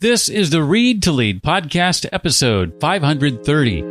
This is the Read to Lead podcast, episode 530.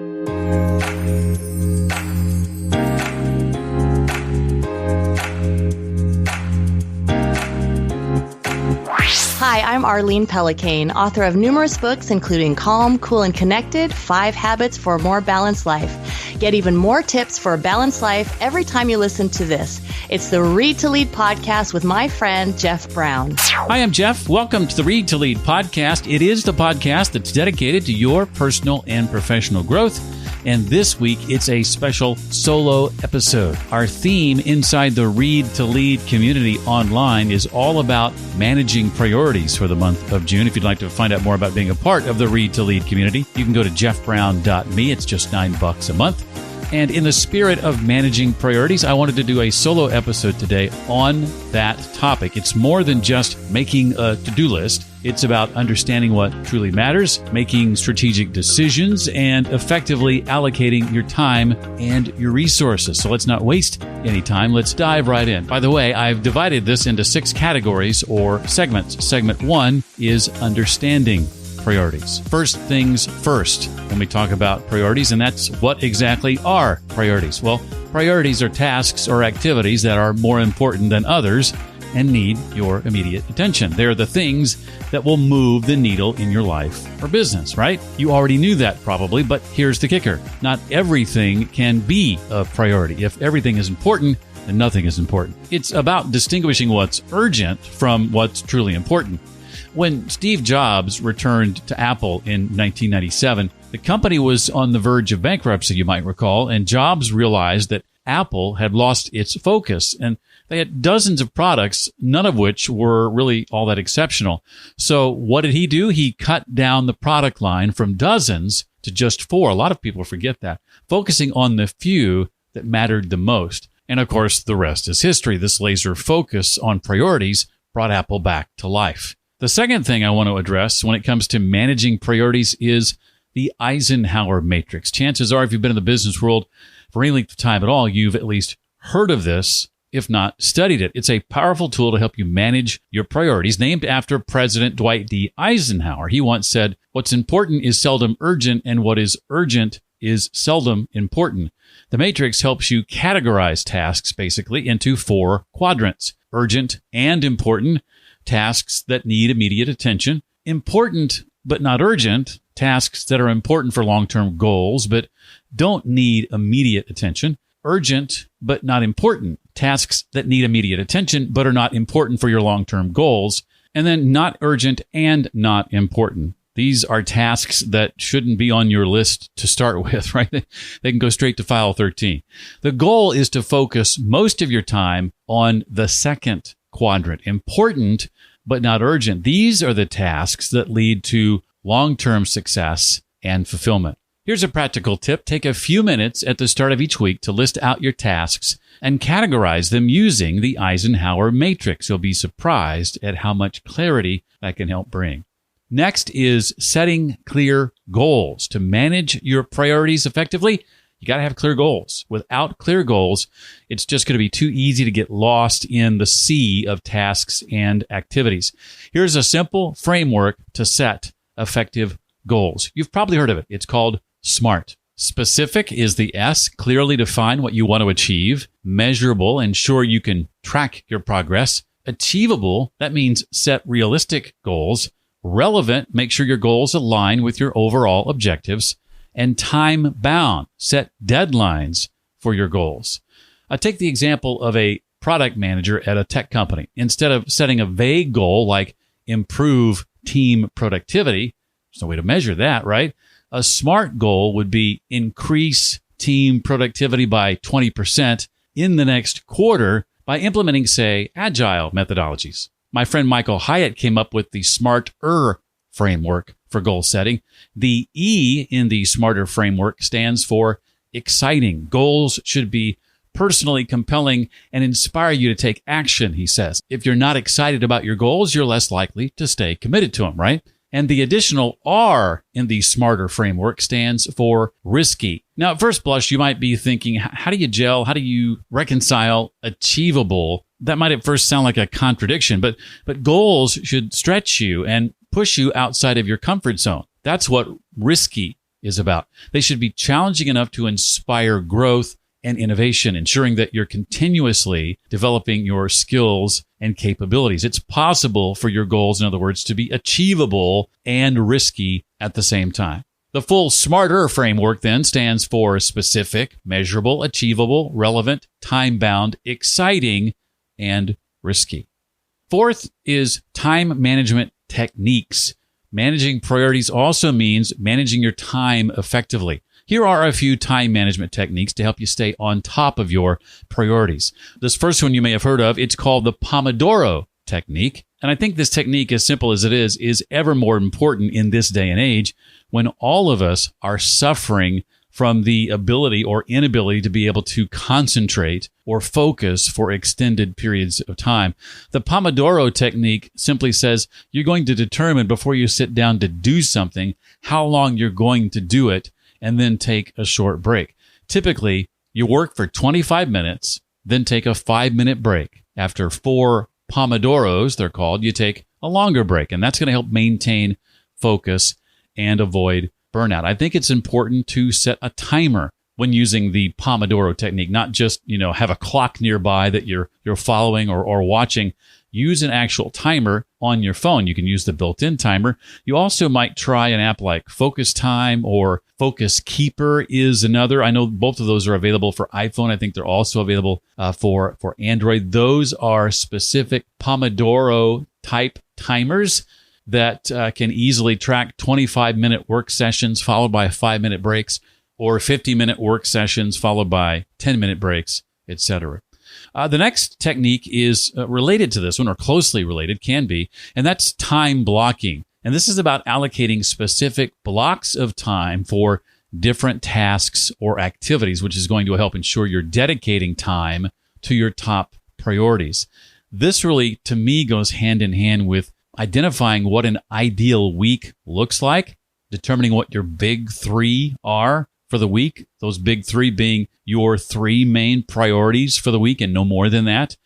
Hi, I'm Arlene Pellicane, author of numerous books, including Calm, Cool, and Connected, 5 Habits for a More Balanced Life. Get even more tips for a balanced life every time you listen to this. It's the Read to Lead podcast with my friend, Jeff Brown. Hi, I'm Jeff. Welcome to the Read to Lead podcast. It is the podcast that's dedicated to your personal and professional growth. And this week, it's a special solo episode. Our theme inside the Read to Lead community online is all about managing priorities for the month of June. If you'd like to find out more about being a part of the Read to Lead community, you can go to jeffbrown.me. It's just $9 a month. And in the spirit of managing priorities, I wanted to do a solo episode today on that topic. It's more than just making a to-do list. It's about understanding what truly matters, making strategic decisions, and effectively allocating your time and your resources. So let's not waste any time. Let's dive right in. By the way, I've divided this into 6 categories or segments. Segment 1 is understanding priorities. First things first when we talk about priorities, and that's what exactly are priorities. Well, priorities are tasks or activities that are more important than others and need your immediate attention. They're the things that will move the needle in your life or business, right? You already knew that probably, but here's the kicker. Not everything can be a priority. If everything is important, then nothing is important. It's about distinguishing what's urgent from what's truly important. When Steve Jobs returned to Apple in 1997, the company was on the verge of bankruptcy, you might recall, and Jobs realized that Apple had lost its focus, and they had dozens of products, none of which were really all that exceptional. So what did he do? He cut down the product line from dozens to just 4. A lot of people forget that, focusing on the few that mattered the most. And of course, the rest is history. This laser focus on priorities brought Apple back to life. The second thing I want to address when it comes to managing priorities is the Eisenhower matrix. Chances are, if you've been in the business world for any length of time at all, you've at least heard of this, if not studied it. It's a powerful tool to help you manage your priorities, named after President Dwight D. Eisenhower. He once said, "What's important is seldom urgent, and what is urgent is seldom important." The matrix helps you categorize tasks, basically, into 4 quadrants: urgent and important, tasks that need immediate attention; important but not urgent, tasks that are important for long-term goals but don't need immediate attention; urgent but not important, tasks that need immediate attention but are not important for your long-term goals; and then not urgent and not important. These are tasks that shouldn't be on your list to start with, right? They can go straight to file 13. The goal is to focus most of your time on the second quadrant: important but not urgent. These are the tasks that lead to long-term success and fulfillment. Here's a practical tip. Take a few minutes at the start of each week to list out your tasks and categorize them using the Eisenhower matrix. You'll be surprised at how much clarity that can help bring. Next is setting clear goals. To manage your priorities effectively, you got to have clear goals. Without clear goals, it's just going to be too easy to get lost in the sea of tasks and activities. Here's a simple framework to set effective goals. You've probably heard of it. It's called SMART. Specific is the S. Clearly define what you want to achieve. Measurable, ensure you can track your progress. Achievable, that means set realistic goals. Relevant, make sure your goals align with your overall objectives. And time-bound, set deadlines for your goals. Take the example of a product manager at a tech company. Instead of setting a vague goal like improve team productivity, there's no way to measure that, right? A SMART goal would be increase team productivity by 20% in the next quarter by implementing, say, agile methodologies. My friend Michael Hyatt came up with the SMART-er framework for goal setting. The E in the SMARTer framework stands for exciting. Goals should be personally compelling and inspire you to take action, he says. If you're not excited about your goals, you're less likely to stay committed to them, right? And the additional R in the SMARTer framework stands for risky. Now, at first blush, you might be thinking, how do you gel? How do you reconcile achievable? That might at first sound like a contradiction, but goals should stretch you and push you outside of your comfort zone. That's what risky is about. They should be challenging enough to inspire growth and innovation, ensuring that you're continuously developing your skills and capabilities. It's possible for your goals, in other words, to be achievable and risky at the same time. The full SMARTER framework then stands for specific, measurable, achievable, relevant, time-bound, exciting, and risky. Fourth is time management techniques. Managing priorities also means managing your time effectively. Here are a few time management techniques to help you stay on top of your priorities. This first one you may have heard of. It's called the Pomodoro technique. And I think this technique, as simple as it is ever more important in this day and age when all of us are suffering from the ability or inability to be able to concentrate or focus for extended periods of time. The Pomodoro technique simply says you're going to determine before you sit down to do something how long you're going to do it and then take a short break. Typically, you work for 25 minutes, then take a 5-minute break. After 4 Pomodoros, they're called, you take a longer break, and that's going to help maintain focus and avoid burnout. I think it's important to set a timer when using the Pomodoro technique, not just, have a clock nearby that you're following or watching. Use an actual timer on your phone. You can use the built-in timer. You also might try an app like Focus Time or Focus Keeper is another. I know both of those are available for iPhone. I think they're also available for Android. Those are specific Pomodoro type timers that can easily track 25-minute work sessions followed by 5-minute breaks, or 50-minute work sessions followed by 10-minute breaks, etc. The next technique is related to this one, or closely related, can be, and that's time blocking. And this is about allocating specific blocks of time for different tasks or activities, which is going to help ensure you're dedicating time to your top priorities. This really, to me, goes hand in hand with identifying what an ideal week looks like, determining what your big 3 are for the week, those big 3 being your 3 main priorities for the week and no more than that.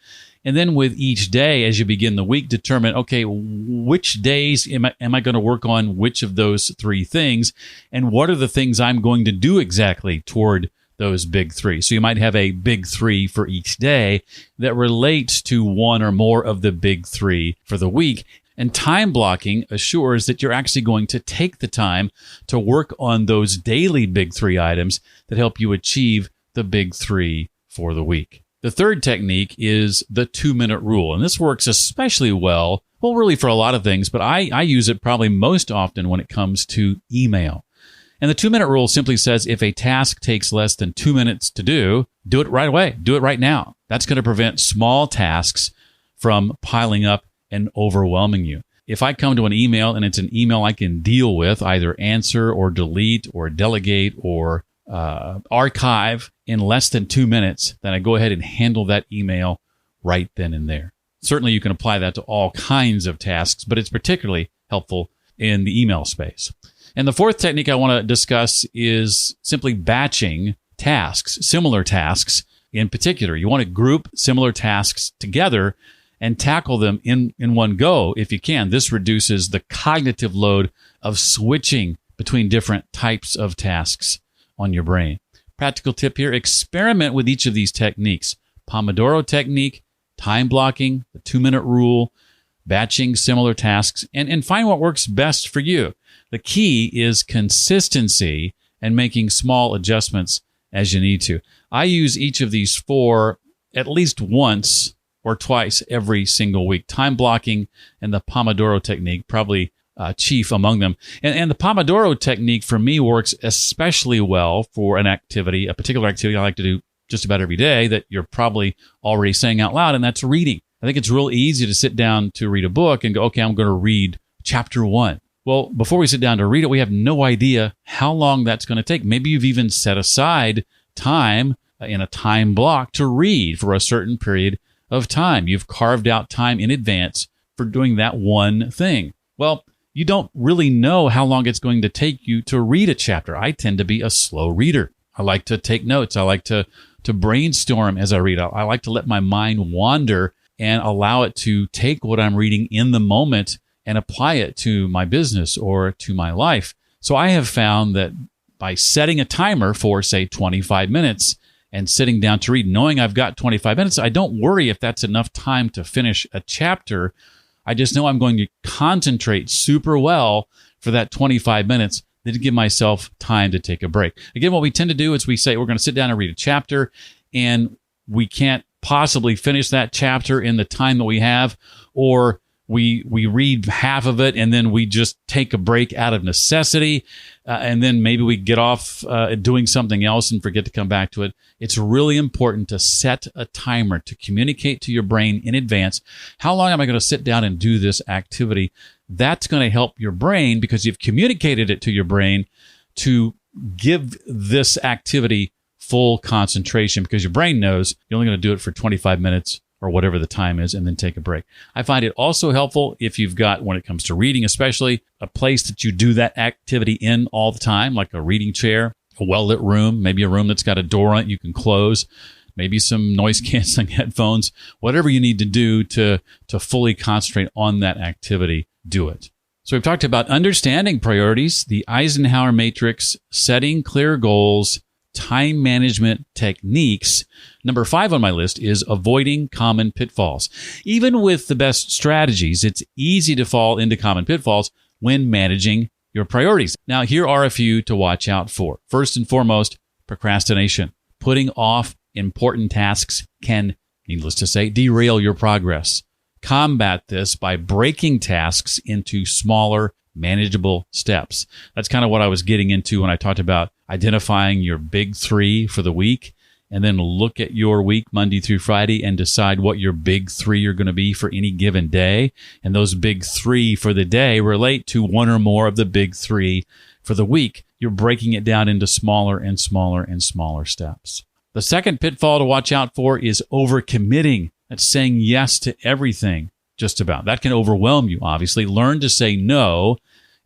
And then with each day, as you begin the week, determine, okay, which days am I going to work on which of those 3 things, and what are the things I'm going to do exactly toward those big 3. So you might have a big 3 for each day that relates to one or more of the big 3 for the week. And time blocking assures that you're actually going to take the time to work on those daily big 3 items that help you achieve the big 3 for the week. The third technique is the 2-minute rule. And this works especially well, really for a lot of things, but I use it probably most often when it comes to email. And the 2-minute rule simply says if a task takes less than 2 minutes to do it right away. Do it right now. That's going to prevent small tasks from piling up and overwhelming you. If I come to an email and it's an email I can deal with, either answer or delete or delegate or archive in less than 2 minutes, then I go ahead and handle that email right then and there. Certainly you can apply that to all kinds of tasks, but it's particularly helpful in the email space. And the fourth technique I want to discuss is simply batching tasks, similar tasks in particular. You want to group similar tasks together and tackle them in one go if you can. This reduces the cognitive load of switching between different types of tasks on your brain. Practical tip here, experiment with each of these techniques. Pomodoro technique, time blocking, the 2-minute rule, batching similar tasks, and find what works best for you. The key is consistency and making small adjustments as you need to. I use each of these 4 at least once or twice every single week. Time blocking and the Pomodoro technique, probably chief among them. And the Pomodoro technique for me works especially well for an activity, a particular activity I like to do just about every day that you're probably already saying out loud, and that's reading. I think it's real easy to sit down to read a book and go, okay, I'm going to read chapter 1. Well, before we sit down to read it, we have no idea how long that's going to take. Maybe you've even set aside time in a time block to read for a certain period of time. You've carved out time in advance for doing that one thing. Well, you don't really know how long it's going to take you to read a chapter. I tend to be a slow reader. I like to take notes. I like to brainstorm as I read. I like to let my mind wander and allow it to take what I'm reading in the moment and apply it to my business or to my life. So I have found that by setting a timer for, say, 25 minutes and sitting down to read, knowing I've got 25 minutes, I don't worry if that's enough time to finish a chapter. I just know I'm going to concentrate super well for that 25 minutes, then to give myself time to take a break. Again, what we tend to do is we say we're going to sit down and read a chapter, and we can't possibly finish that chapter in the time that we have, or we read half of it and then we just take a break out of necessity, and then maybe we get off doing something else and forget to come back to it. It's really important to set a timer, to communicate to your brain in advance, how long am I going to sit down and do this activity? That's going to help your brain, because you've communicated it to your brain to give this activity full concentration, because your brain knows you're only going to do it for 25 minutes or whatever the time is, and then take a break. I find it also helpful if you've got, when it comes to reading especially, a place that you do that activity in all the time, like a reading chair, a well-lit room, maybe a room that's got a door on it you can close, maybe some noise-canceling headphones, whatever you need to do to fully concentrate on that activity, do it. So we've talked about understanding priorities, the Eisenhower matrix, setting clear goals, time management techniques. Number 5 on my list is avoiding common pitfalls. Even with the best strategies, it's easy to fall into common pitfalls when managing your priorities. Now, here are a few to watch out for. First and foremost, procrastination. Putting off important tasks can, needless to say, derail your progress. Combat this by breaking tasks into smaller, manageable steps. That's kind of what I was getting into when I talked about identifying your big 3 for the week, and then look at your week Monday through Friday and decide what your big 3 are going to be for any given day. And those big 3 for the day relate to one or more of the big 3 for the week. You're breaking it down into smaller and smaller and smaller steps. The second pitfall to watch out for is overcommitting. That's saying yes to everything, just about. That can overwhelm you, obviously. Learn to say no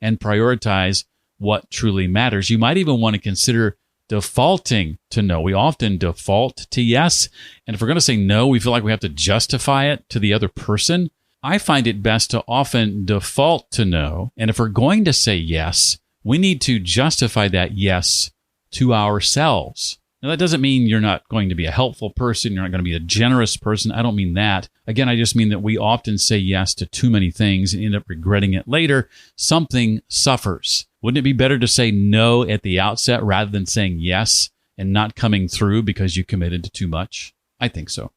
and prioritize what truly matters. You might even want to consider defaulting to no. We often default to yes. And if we're going to say no, we feel like we have to justify it to the other person. I find it best to often default to no. And if we're going to say yes, we need to justify that yes to ourselves. Now, that doesn't mean you're not going to be a helpful person. You're not going to be a generous person. I don't mean that. Again, I just mean that we often say yes to too many things and end up regretting it later. Something suffers. Wouldn't it be better to say no at the outset rather than saying yes and not coming through because you committed to too much? I think so.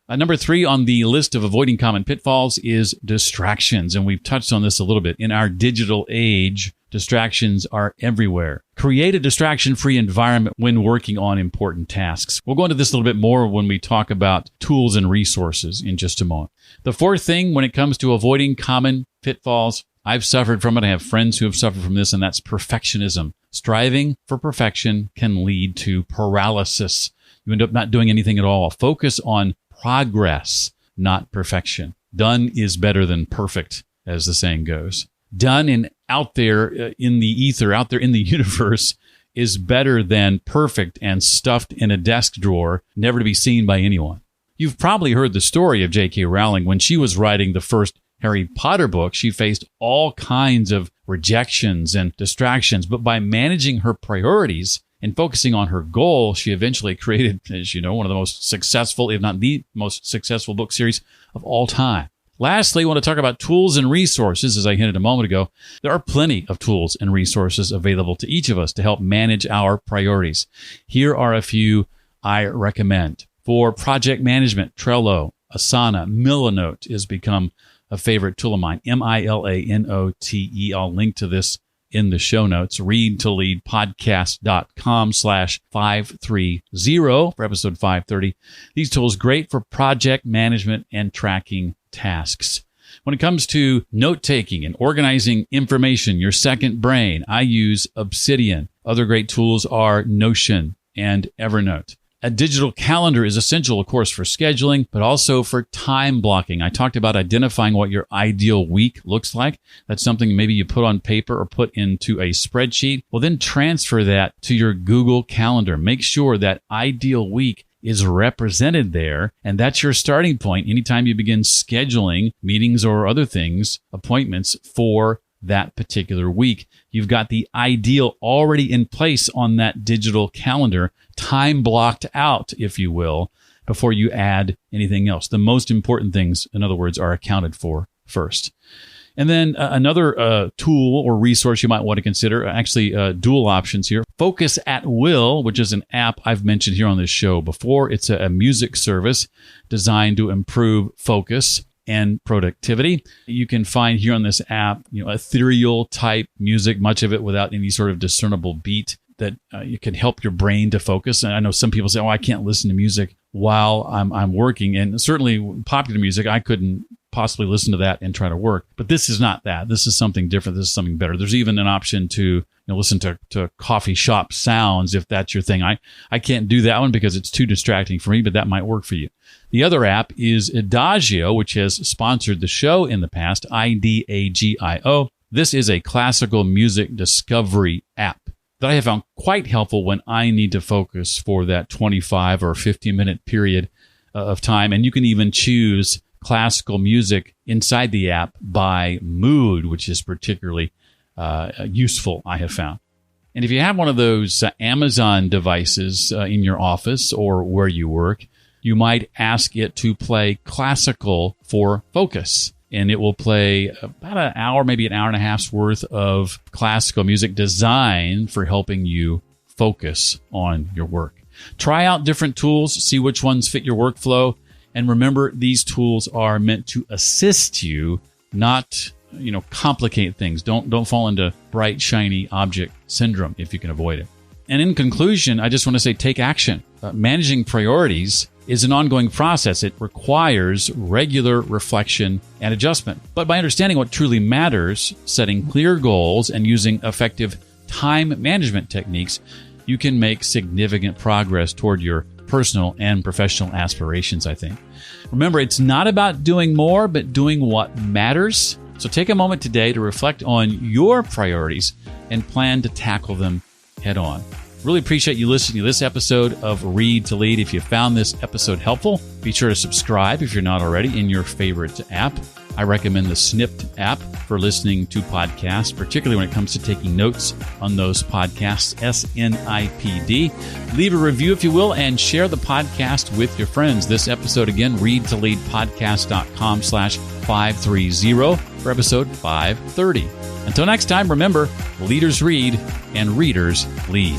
Number 3 on the list of avoiding common pitfalls is distractions. And we've touched on this a little bit. In our digital age, distractions are everywhere. Create a distraction-free environment when working on important tasks. We'll go into this a little bit more when we talk about tools and resources in just a moment. The 4th thing when it comes to avoiding common pitfalls, I've suffered from it. I have friends who have suffered from this, and that's perfectionism. Striving for perfection can lead to paralysis. You end up not doing anything at all. Focus on progress, not perfection. Done is better than perfect, as the saying goes. Done and out there in the ether, out there in the universe, is better than perfect and stuffed in a desk drawer, never to be seen by anyone. You've probably heard the story of J.K. Rowling. When she was writing the first Harry Potter book, she faced all kinds of rejections and distractions, but by managing her priorities and focusing on her goal, she eventually created, as you know, one of the most successful, if not the most successful book series of all time. Lastly, I want to talk about tools and resources. As I hinted a moment ago, there are plenty of tools and resources available to each of us to help manage our priorities. Here are a few I recommend. For project management, Trello, Asana, Milanote has become a favorite tool of mine, Milanote. I'll link to this in the show notes, readtoleadpodcast.com/530 for episode 530. These tools great for project management and tracking tasks. When it comes to note-taking and organizing information, your second brain, I use Obsidian. Other great tools are Notion and Evernote. A digital calendar is essential, of course, for scheduling, but also for time blocking. I talked about identifying what your ideal week looks like. That's something maybe you put on paper or put into a spreadsheet. Well, then transfer that to your Google Calendar. Make sure that ideal week is represented there. And that's your starting point anytime you begin scheduling meetings or other things, appointments for that particular week. You've got the ideal already in place on that digital calendar, time blocked out, if you will, before you add anything else. The most important things, in other words, are accounted for first. And then another tool or resource you might want to consider, actually dual options here. Focus at Will, which is an app I've mentioned here on this show before. It's a music service designed to improve focus and productivity. You can find here on this app, ethereal type music, much of it without any sort of discernible beat that you can help your brain to focus. And I know some people say, I can't listen to music while I'm working. And certainly popular music, I couldn't possibly listen to that and try to work. But this is not that. This is something different. This is something better. There's even an option to listen to coffee shop sounds if that's your thing. I can't do that one because it's too distracting for me, but that might work for you. The other app is Adagio, which has sponsored the show in the past, IDAGIO. This is a classical music discovery app that I have found quite helpful when I need to focus for that 25 or 50-minute period of time. And you can even choose classical music inside the app by mood, which is particularly useful, I have found. And if you have one of those Amazon devices in your office or where you work, you might ask it to play classical for focus. And it will play about an hour, maybe an hour and a half's worth of classical music designed for helping you focus on your work. Try out different tools, see which ones fit your workflow. And remember, these tools are meant to assist you, not complicate things. Don't fall into bright, shiny object syndrome if you can avoid it. And in conclusion, I just want to say take action. Managing priorities is an ongoing process. It requires regular reflection and adjustment. But by understanding what truly matters, setting clear goals, and using effective time management techniques, you can make significant progress toward your personal and professional aspirations, I think. Remember, it's not about doing more, but doing what matters. So take a moment today to reflect on your priorities and plan to tackle them head on. Really appreciate you listening to this episode of Read to Lead. If you found this episode helpful, be sure to subscribe if you're not already in your favorite app. I recommend the Snipped app for listening to podcasts, particularly when it comes to taking notes on those podcasts, SNIPD. Leave a review, if you will, and share the podcast with your friends. This episode, again, readtoleadpodcast.com/530 for episode 530. Until next time, remember, leaders read and readers lead.